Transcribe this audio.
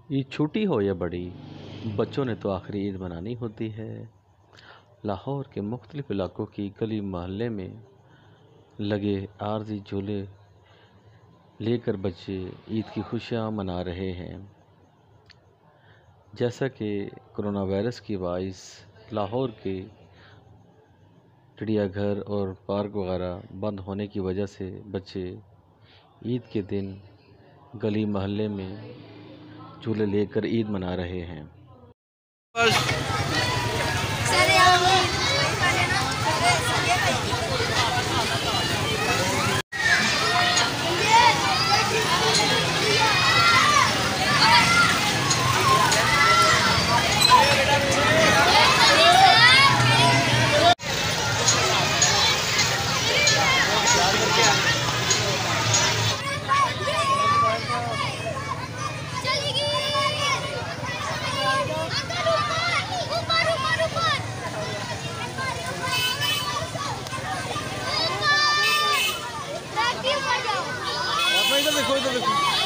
ईद छोटी हो या बड़ी, बच्चों ने तो आखिरी ईद मनानी होती है। लाहौर के मुख्तलिफ इलाकों की गली मोहल्ले में लगे आरज़ी झूले लेकर बच्चे ईद की खुशियाँ मना रहे हैं। जैसा कि कोरोना वायरस की बाइस लाहौर के चिड़ियाघर और पार्क वगैरह बंद होने की वजह से बच्चे ईद के दिन गली मोहल्ले में झूले लेकर ईद मना रहे हैं। इधर देखो